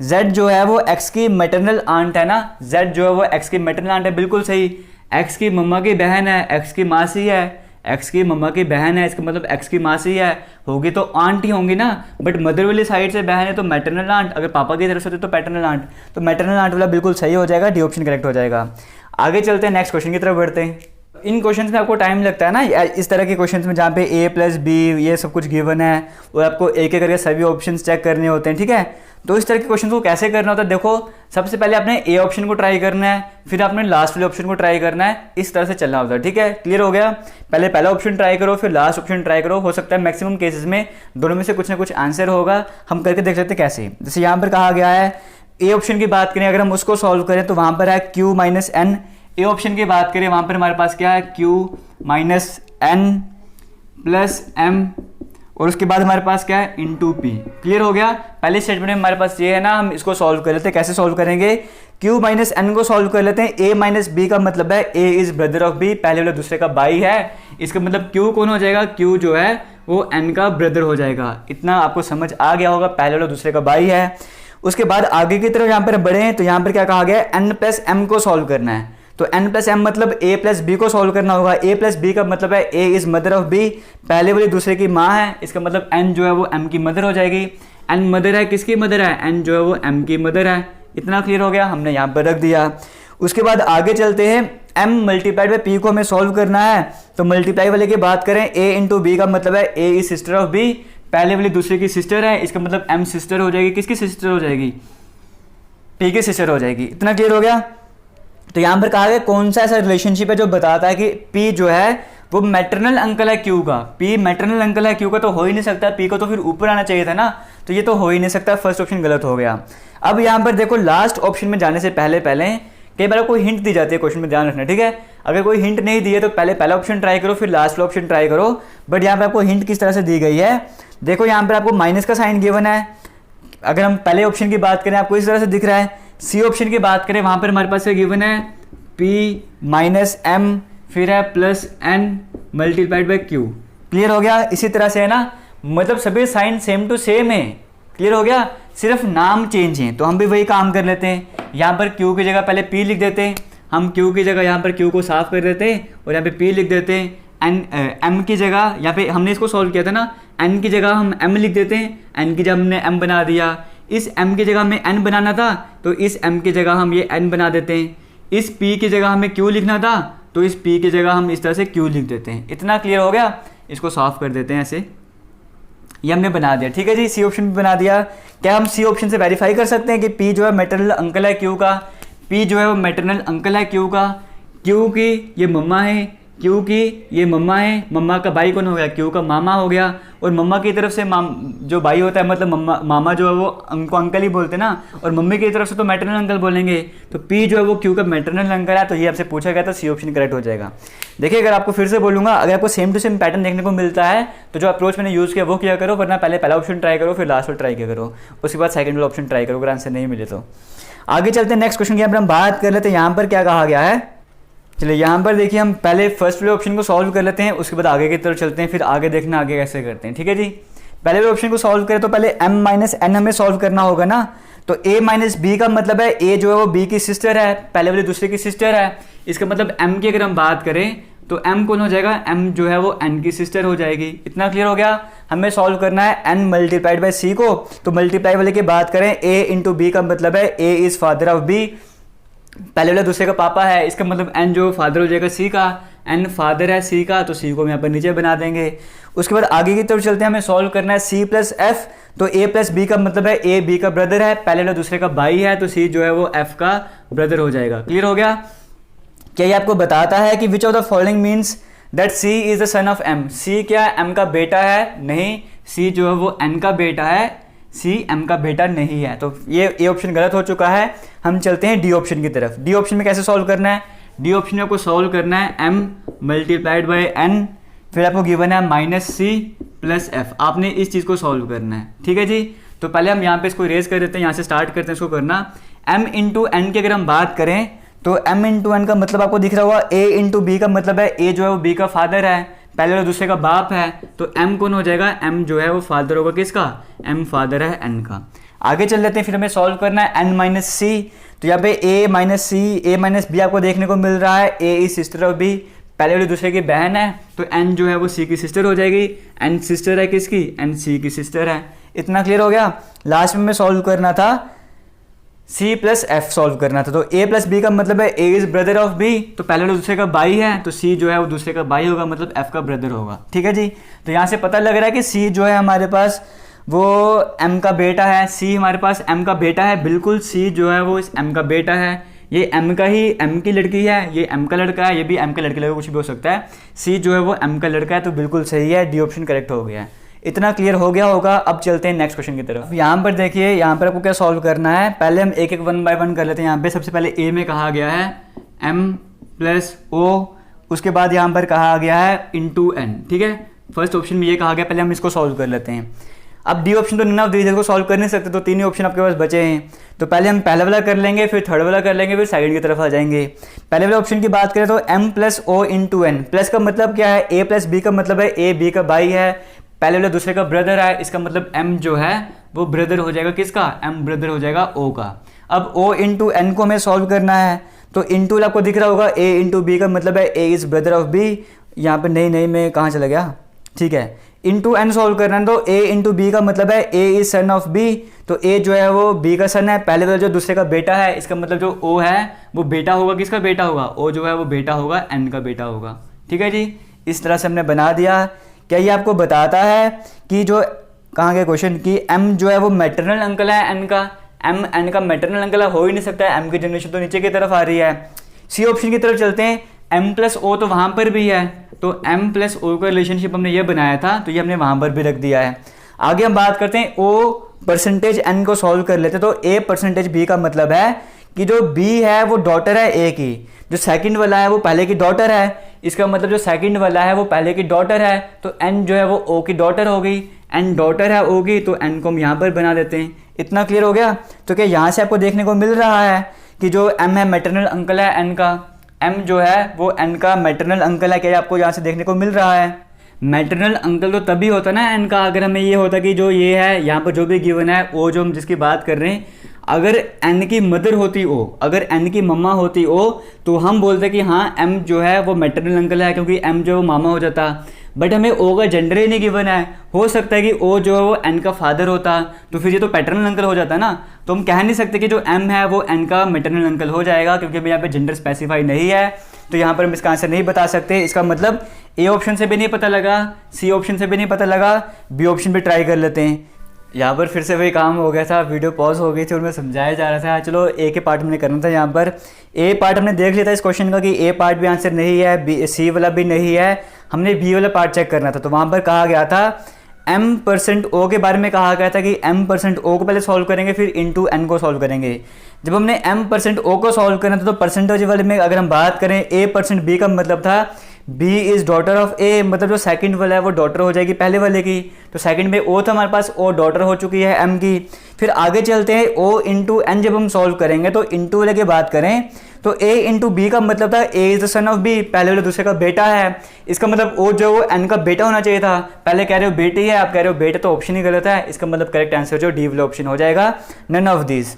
जेड जो है वो एक्स की मैटरनल आंट है ना, जेड जो है वो एक्स की मैटरनल आंट है, बिल्कुल सही। एक्स की मम्मा की बहन है, एक्स की मासी है, एक्स की मम्मा की बहन है, इसका मतलब एक्स की मासी है, होगी तो आंट ही होंगी ना, बट मदर वाली साइड से बहन है तो मैटरनल आंट, अगर पापा की तरफ से तो पैटर्नल आंट, तो मैटरनल आंट वाला बिल्कुल सही हो जाएगा, डी ऑप्शन करेक्ट हो जाएगा। आगे चलते हैं, नेक्स्ट क्वेश्चन की तरफ बढ़ते हैं। इन क्वेश्चंस में आपको टाइम लगता है ना, इस तरह के क्वेश्चंस में जहाँ पे ए प्लस बी ये सब कुछ गिवन है और आपको एक एक करके सभी ऑप्शंस चेक करने होते हैं। ठीक है, तो इस तरह के क्वेश्चन को कैसे करना होता है, देखो सबसे पहले आपने ए ऑप्शन को ट्राई करना है, फिर आपने लास्ट वाले ऑप्शन को ट्राई करना है, इस तरह से चलना होता है। ठीक है, क्लियर हो गया। पहले पहला ऑप्शन ट्राई करो, फिर लास्ट ऑप्शन ट्राई करो, हो सकता है मैक्सिमम केसेस में दोनों में से कुछ ना कुछ आंसर होगा, हम करके देख सकते हैं कैसे। जैसे यहाँ पर कहा गया है ए ऑप्शन की बात करें, अगर हम उसको सॉल्व करें तो वहाँ पर है Q minus N, A option की बात करें वहाँ पर हमारे पास क्या है, Q minus N plus M, और उसके बाद हमारे पास क्या है, इंटू पी। क्लियर हो गया। पहले स्टेटमेंट में हमारे पास ये है ना, हम इसको सॉल्व कर लेते हैं। कैसे सॉल्व करेंगे, क्यू माइनस एन को सॉल्व कर लेते हैं। ए माइनस बी का मतलब है ए इज ब्रदर ऑफ बी, पहले वाले दूसरे का भाई है, इसका मतलब क्यू कौन हो जाएगा, क्यू जो है वो एन का ब्रदर हो जाएगा। इतना आपको समझ आ गया होगा, पहले वाले दूसरे का भाई है। उसके बाद आगे की तरफ यहाँ पर बढ़े हैं, तो यहाँ पर क्या कहा गया, एन प्लस एम को सॉल्व करना है, तो n प्लस एम मतलब a प्लस बी को सॉल्व करना होगा। a प्लस बी का मतलब है a is mother of b, पहले वाली दूसरे की माँ है, इसका मतलब n जो है वो m की मदर हो जाएगी। n मदर है, किसकी मदर है, n जो है वो m की मदर है। इतना क्लियर हो गया, हमने यहाँ पर रख दिया। उसके बाद आगे चलते हैं, m मल्टीप्लाइड बाई p को हमें सॉल्व करना है, तो मल्टीप्लाई वाले की बात करें, a इंटू बी का मतलब है a is sister of b, पहले वाली दूसरे की सिस्टर है, इसका मतलब m सिस्टर हो जाएगी, किसकी सिस्टर हो जाएगी, p की सिस्टर हो जाएगी। इतना क्लियर हो गया। तो यहाँ पर कहा गया कौन सा ऐसा रिलेशनशिप है जो बताता है कि P जो है वो मैटरनल अंकल है Q का, P मैटरनल अंकल है Q का, तो हो ही नहीं सकता, P को तो फिर ऊपर आना चाहिए था ना, तो ये तो हो ही नहीं सकता, फर्स्ट ऑप्शन गलत हो गया। अब यहाँ पर देखो लास्ट ऑप्शन में जाने से पहले कई बार कोई हिंट दी जाती है, क्वेश्चन में ध्यान रखना। ठीक है, अगर कोई हिंट नहीं दी है तो पहले पहला ऑप्शन ट्राई करो, फिर लास्ट ऑप्शन ट्राई करो, बट यहाँ पर आपको हिंट किस तरह से दी गई है, देखो यहाँ पर आपको माइनस का साइन गिवन है। अगर हम पहले ऑप्शन की बात करें, आपको इस तरह से दिख रहा है। सी ऑप्शन की बात करें, वहाँ पर हमारे पास गिवन है P माइनस एम, फिर है plus N multiplied by Q. Clear हो गया। इसी तरह से है ना, मतलब सभी साइन सेम टू सेम है। क्लियर हो गया, सिर्फ नाम चेंज है, तो हम भी वही काम कर लेते हैं। यहाँ पर Q की जगह पहले P लिख देते हैं, हम Q की जगह यहाँ पर Q को साफ कर देते हैं और यहाँ पे P लिख देते हैं। M की जगह यहाँ पे हमने इसको सॉल्व किया था ना, N की जगह हम M लिख देते हैं, N की जगह हमने M बना दिया। इस M की जगह हमें N बनाना था, तो इस M की जगह हम ये N बना देते हैं। इस P की जगह हमें Q लिखना था, तो इस P की जगह हम इस तरह से Q लिख देते हैं। इतना क्लियर हो गया? इसको सॉल्व कर देते हैं ऐसे, ये हमने बना दिया। ठीक है जी, सी ऑप्शन भी बना दिया। क्या हम सी ऑप्शन से वेरीफाई कर सकते हैं कि P जो है मैटरनल अंकल है Q का, P जो है वो मैटरनल अंकल है Q का, Q की ये मम्मा है, Q की ये मम्मा है, मम्मा का भाई कौन हो गया? Q का मामा हो गया। और मम्मा की तरफ से जो भाई होता है मतलब मामा जो है वो उनको अंकल ही बोलते हैं ना, और मम्मी की तरफ से तो मैटरनल अंकल बोलेंगे। तो P जो है वो Q का मैटरनल अंकल है, तो ये आपसे पूछा गया था, सी ऑप्शन करेक्ट हो जाएगा। देखिए अगर आपको फिर से बोलूँगा, अगर आपको सेम टू सेम पैटर्न देखने को मिलता है तो जो अप्रोच मैंने यूज़ किया वो किया करो, वरना पहले पहला ऑप्शन ट्राई करो, फिर लास्ट वाला ट्राई किया करो, उसके बाद सेकंड वाला ऑप्शन ट्राई करो, अगर आंसर नहीं मिले तो। आगे चलते हैं नेक्स्ट क्वेश्चन की, यहाँ पर हम बात कर लेते हैं यहाँ पर क्या कहा गया है। चलिए यहाँ पर देखिए, हम पहले फर्स्ट वाले ऑप्शन को सॉल्व कर लेते हैं, उसके बाद आगे की तरफ चलते हैं, फिर आगे देखना आगे कैसे करते हैं। ठीक है जी, पहले वाले ऑप्शन को सॉल्व करें तो पहले m माइनस n हमें सॉल्व करना होगा ना। तो a माइनस b का मतलब है a जो है वो b की सिस्टर है, पहले वाले दूसरे की सिस्टर है। इसका मतलब m की अगर हम बात करें तो m कौन हो जाएगा? m जो है वो n की सिस्टर हो जाएगी। इतना क्लियर हो गया? हमें सॉल्व करना है n मल्टीप्लाइड बाय c को, तो मल्टीप्लाई वाले की बात करें a इंटू b का मतलब है a is father of b, पहले वाला दूसरे का पापा है, इसका मतलब n जो फादर हो जाएगा c का, n फादर है c का, तो c को हम यहाँ पर नीचे बना देंगे। उसके बाद आगे की तरफ चलते हैं, हमें सॉल्व करना है c प्लस f, तो a प्लस b का मतलब है a b का ब्रदर है, पहले वाला दूसरे का भाई है, तो c जो है वो f का ब्रदर हो जाएगा। क्लियर हो गया? क्या ये आपको बताता है कि which of the following means that c is the son of m? c क्या m का बेटा है? नहीं, c जो है वो n का बेटा है, c m का बेटा नहीं है। तो ये ऑप्शन गलत हो चुका है। हम चलते हैं डी ऑप्शन की तरफ। डी ऑप्शन में कैसे सॉल्व करना है? डी ऑप्शन में आपको सॉल्व करना है m मल्टीप्लाइड बाय n, फिर आपको गिवन है माइनस c प्लस f, आपने इस चीज़ को सॉल्व करना है। ठीक है जी, तो पहले हम यहाँ पे इसको इरेज कर देते हैं, यहाँ से स्टार्ट करते हैं इसको करना। m इंटू n की अगर हम बात करें तो m इंटू n का मतलब आपको दिख रहा होगा, a इंटू b का मतलब है a जो है वो b का फादर है, पहले वाला दूसरे का बाप है, तो m कौन हो जाएगा? m जो है वो फादर होगा किसका? m फादर है n का। आगे चल लेते हैं, फिर हमें सॉल्व करना है n माइनस c, तो यहाँ पे a minus c a minus b आपको देखने को मिल रहा है, a is sister of b, पहले वाले दूसरे की बहन है, तो n जो है वो c की सिस्टर हो जाएगी, n सिस्टर है किसकी? n c की सिस्टर है। इतना क्लियर हो गया? लास्ट में हमें सॉल्व करना था c प्लस f सॉल्व करना था, तो a प्लस b का मतलब है a is brother of b, तो पहले वाले दूसरे का भाई है, तो c जो है वो दूसरे का भाई होगा, मतलब f का ब्रदर होगा। ठीक है जी, तो यहाँ से पता लग रहा है कि c जो है हमारे पास वो m का बेटा है, c हमारे पास m का बेटा है, बिल्कुल c जो है वो इस m का बेटा है, ये m का ही m की लड़की है, ये m का लड़का है, ये भी m का लड़की लड़का, कुछ भी हो सकता है, c जो है वो m का लड़का है, तो बिल्कुल सही है, डी ऑप्शन करेक्ट हो गया है। इतना क्लियर हो गया होगा? अब चलते हैं नेक्स्ट क्वेश्चन की तरफ। यहाँ पर देखिए, यहाँ पर आपको क्या सॉल्व करना है, पहले हम एक एक वन बाय वन कर लेते हैं। यहाँ पे सबसे पहले a में कहा गया है m प्लस o, उसके बाद यहाँ पर कहा गया है इंटू n। ठीक है, फर्स्ट ऑप्शन में ये कहा गया, पहले हम इसको सॉल्व कर लेते हैं। अब डी ऑप्शन तो नन ऑफ दीज को सॉल्व कर नहीं सकते, तो तीन ही ऑप्शन आपके पास बचे हैं, तो पहले हम पहला वाला कर लेंगे, फिर थर्ड वाला कर लेंगे, फिर सेकंड की तरफ आ जाएंगे। पहले वाले ऑप्शन की बात करें तो m plus o into n, plus का मतलब क्या है? a प्लस b का मतलब है a b का भाई है, पहले वाले दूसरे का ब्रदर है, इसका मतलब m जो है वो ब्रदर हो जाएगा किसका? m ब्रदर हो जाएगा o का। अब o इंटू n को हमें सॉल्व करना है, तो इंटू आपको दिख रहा होगा a इंटू b का मतलब है a is brother of b, यहाँ पे नहीं मैं कहाँ चला गया? ठीक है, इंटू n सॉल्व करना है, तो a इंटू b का मतलब है a is son of b, तो a जो है वो b का सन है, पहले वाला जो दूसरे का बेटा है, इसका मतलब जो o है वो बेटा होगा, किसका बेटा होगा? o जो है वो बेटा होगा, n का बेटा होगा। ठीक है जी, इस तरह से हमने बना दिया। क्या ये आपको बताता है कि जो कहाँ गया क्वेश्चन की m जो है वो मैटरनल अंकल है n का? m n का मैटरनल अंकल हो ही नहीं सकता है, m की जनरेशन तो नीचे की तरफ आ रही है। सी ऑप्शन की तरफ चलते हैं, m प्लस o तो वहाँ पर भी है, तो m प्लस o का रिलेशनशिप हमने ये बनाया था, तो ये हमने वहाँ पर भी रख दिया है। आगे हम बात करते हैं o परसेंटेज n को सॉल्व कर लेते हैं, तो a परसेंटेज b का मतलब है कि जो b है वो डॉटर है a की, जो सेकंड वाला है वो पहले की डॉटर है, इसका मतलब जो सेकंड वाला है वो पहले की डॉटर है, तो n जो है वो o की डॉटर हो गई, n डॉटर है o की, तो n को हम यहाँ पर बना देते हैं। इतना क्लियर हो गया? तो क्या यहाँ से आपको देखने को मिल रहा है कि जो m है मैटरनल अंकल है n का, m जो है वो n का मैटरनल अंकल है, क्या आपको यहाँ से देखने को मिल रहा है? मैटरनल अंकल तो तभी होता ना n का, अगर हमें ये होता कि जो ये है यहाँ पर जो भी गिवन है o जो हम जिसकी बात कर रहे हैं, अगर n की मदर होती o, अगर n की मम्मा होती o, तो हम बोलते कि हाँ m जो है वो मैटरनल अंकल है, क्योंकि m जो है वो मामा हो जाता। बट हमें ओ का जेंडर ही नहीं गिवन है। हो सकता है कि ओ जो है वो एन का फादर होता, तो फिर ये तो पैटर्नल अंकल हो जाता ना। तो हम कह नहीं सकते कि जो एम है वो एन का मैटरनल अंकल हो जाएगा, क्योंकि अभी यहाँ पे जेंडर स्पेसिफाई नहीं है, तो यहाँ पर हम इसका आंसर नहीं बता सकते। इसका मतलब ए ऑप्शन से भी नहीं पता लगा, सी ऑप्शन से भी नहीं पता लगा, बी ऑप्शन पे ट्राई कर लेते हैं। यहाँ पर फिर से वही काम हो गया था, वीडियो पॉज हो गई थी और मैं समझाया जा रहा था। चलो ए के पार्ट में करना था। यहाँ पर ए पार्ट हमने देख लिया था इस क्वेश्चन का कि ए पार्ट भी आंसर नहीं है, बी सी वाला भी नहीं है, हमने बी वाला पार्ट चेक करना था। तो वहाँ पर कहा गया था m%o के बारे में कहा गया था कि m%o को पहले सॉल्व करेंगे फिर इंटू एन को सॉल्व करेंगे। जब हमने m%o को सॉल्व करना था तो परसेंटेज वाले में अगर हम बात करें a%b का मतलब था b is daughter of a, मतलब जो सेकंड वाला है वो डॉटर हो जाएगी पहले वाले की। तो सेकंड में o था हमारे पास, o डॉटर हो चुकी है m की। फिर आगे चलते हैं o इंटू एन जब हम सॉल्व करेंगे तो इंटू वाले की बात करें तो a इंटू बी का मतलब था a is the son of b, पहले वाले दूसरे का बेटा है। इसका मतलब o जो वो n का बेटा होना चाहिए था, पहले कह रहे हो बेटी है, आप कह रहे हो बेटा, तो ऑप्शन ही गलत है। इसका मतलब करेक्ट आंसर जो डी वाला ऑप्शन हो जाएगा, नन ऑफ दिस।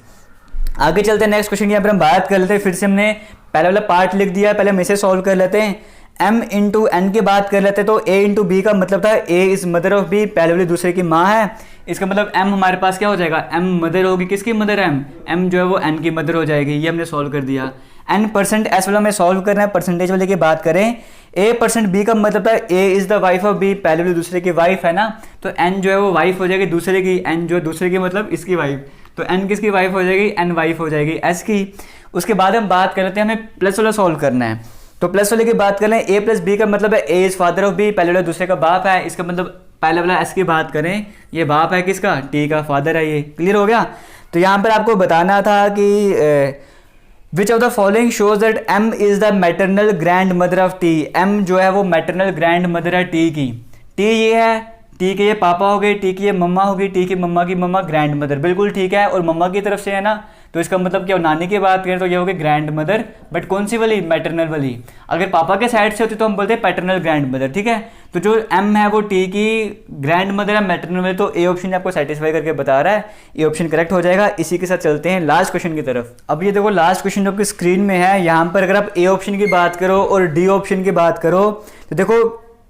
आगे चलते हैं नेक्स्ट क्वेश्चन की, यहाँ पर हम बात कर लेते हैं। फिर से हमने पहले वाला पार्ट लिख दिया, पहले हम इसे सॉल्व कर लेते हैं। m इंटू एन की बात कर लेते हैं तो a इंटू बी का मतलब था a is mother of b, पहले वाली दूसरे की माँ है। इसका मतलब m हमारे पास क्या हो जाएगा, m मदर होगी, किसकी मदर है m जो है वो n की मदर हो जाएगी। ये हमने सॉल्व कर दिया। n%s वाला हमें सॉल्व करना है, परसेंटेज वाले की बात करें a%b का मतलब था a is the wife of b, पहले वाली दूसरे की वाइफ है ना, तो n जो है वो वाइफ हो जाएगी दूसरे की, n जो है दूसरे की मतलब इसकी वाइफ, तो n किसकी वाइफ हो जाएगी, n वाइफ हो जाएगी s की। उसके बाद हम बात कर लेते हैं, हमें प्लस वाला सॉल्व करना है। तो प्लस वाले की बात कर लें, a प्लस बी का मतलब है a is father of b, पहले वाला दूसरे का बाप है। इसका मतलब पहले वाला s की बात करें, ये बाप है किसका, t का, फादर है ये। क्लियर हो गया। तो यहाँ पर आपको बताना था कि which of the following shows that m is the maternal grand mother of t, m जो है वो मैटरनल ग्रैंड मदर है t की। t ये है, t के ये पापा हो गए, t की ये मम्मा होगी, t की मम्मा ग्रैंड मदर, बिल्कुल ठीक है। और मम्मा की तरफ से है ना, तो इसका मतलब क्या, नानी की बात करें तो ये होगी ग्रैंड मदर, बट कौन सी वाली, मैटरनल वाली। अगर पापा के साइड से होती तो हम बोलते हैं पैटर्नल ग्रैंड मदर, ठीक है। तो जो m है वो t की ग्रैंड मदर है, मैटरनल वाली, तो ए ऑप्शन आपको सेटिस्फाई करके बता रहा है, ये ऑप्शन करेक्ट हो जाएगा। इसी के साथ चलते हैं लास्ट क्वेश्चन की तरफ। अब ये देखो लास्ट क्वेश्चन जो आपकी स्क्रीन में है, यहाँ पर अगर आप ए ऑप्शन की बात करो और डी ऑप्शन की बात करो तो देखो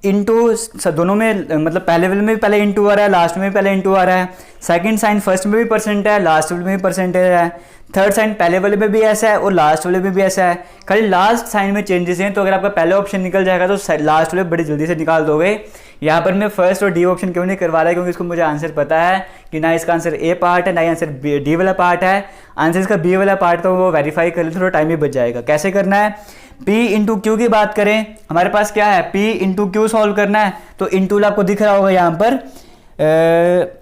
इंटू दोनों में, मतलब पहले वाले में भी पहले इंटू आ रहा है, लास्ट में भी पहले इंटू आ रहा है। सेकंड साइन फर्स्ट में भी परसेंट है, लास्ट वाले में भी परसेंटेज है। थर्ड साइन पहले वाले में भी ऐसा है और लास्ट वाले में भी ऐसा है, खाली लास्ट साइन में चेंजेस हैं। तो अगर आपका पहले ऑप्शन निकल जाएगा तो लास्ट वाले बड़ी जल्दी से निकाल दोगे। यहाँ पर मैं फर्स्ट और डी ऑप्शन क्यों नहीं करवा रहा है, क्योंकि इसको मुझे आंसर पता है कि ना इसका आंसर ए पार्ट है ना ही आंसर डी वाला पार्ट है। आंसर इसका बी वाला पार्ट, तो वो वेरीफाई कर ले, थोड़ा टाइम ही बच जाएगा। कैसे करना है, P इंटू क्यू की बात करें, हमारे पास क्या है, P इंटू क्यू सॉल्व करना है। तो इंटू आपको दिख रहा होगा यहाँ पर,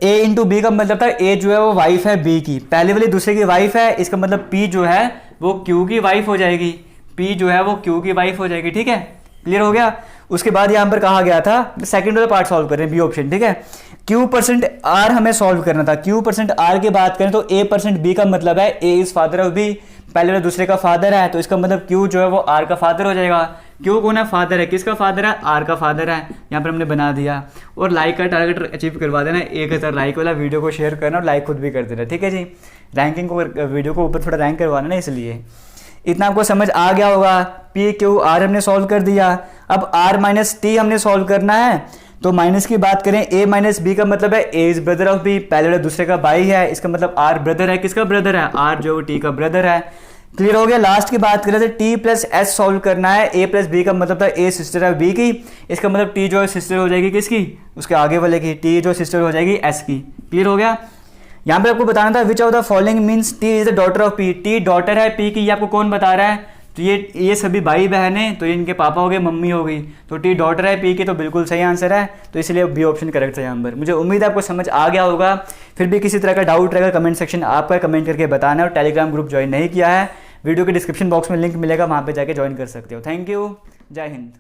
A इंटू बी का मतलब था A जो है वो वाइफ है B की, पहले वाली दूसरे की वाइफ है। इसका मतलब P जो है वो Q की वाइफ हो जाएगी, P जो है वो Q की वाइफ हो जाएगी, ठीक है। क्लियर हो गया। उसके बाद यहाँ पर कहा गया था, सेकंड वाला पार्ट सॉल्व करें, बी ऑप्शन, ठीक है। Q%R हमें सॉल्व करना था। Q%R की बात करें तो A%B का मतलब है A is father of B, पहले वाले दूसरे का फादर है, तो इसका मतलब Q जो है वो R का फादर हो जाएगा। Q कौन है, फादर है, किसका फादर है, R का फादर है। यहाँ पर हमने बना दिया। और लाइक का टारगेट अचीव करवा देना, 1000 लाइक वाला वीडियो को शेयर करना और लाइक खुद भी कर देना, ठीक है जी। रैंकिंग को, वीडियो को ऊपर थोड़ा रैंक करवाना ना, इसलिए। इतना आपको समझ आ गया होगा। P Q R हमने सॉल्व कर दिया। अब R माइनस T हमने सॉल्व करना है। तो माइनस की बात करें, A माइनस बी का मतलब है A is brother of B, पहले वाले दूसरे का भाई है। इसका मतलब R ब्रदर है, किसका ब्रदर है, R जो T का ब्रदर है। क्लियर हो गया। लास्ट की बात करें तो T प्लस S सॉल्व करना है। A प्लस B का मतलब था A सिस्टर है B की, इसका मतलब T जो है सिस्टर हो जाएगी किसकी, उसके आगे वाले की, T जो सिस्टर हो जाएगी S की। क्लियर हो गया। यहाँ पे आपको बताना था which of the following means T is the daughter of P, T daughter है P की, ये आपको कौन बता रहा है, तो ये सभी भाई बहन हैं, तो ये इनके पापा हो गए, मम्मी हो गई, तो T डॉटर है P की, तो बिल्कुल सही आंसर है। तो इसलिए बी ऑप्शन करेक्ट है यहाँ पर। मुझे उम्मीद है आपको समझ आ गया होगा। फिर भी किसी तरह का डाउट रहेगा कमेंट सेक्शन आपका कमेंट करके बताना। और टेलीग्राम ग्रुप ज्वाइन नहीं किया है, वीडियो के डिस्क्रिप्शन बॉक्स में लिंक मिलेगा, वहाँ पे जाके ज्वाइन कर सकते हो। थैंक यू, जय हिंद।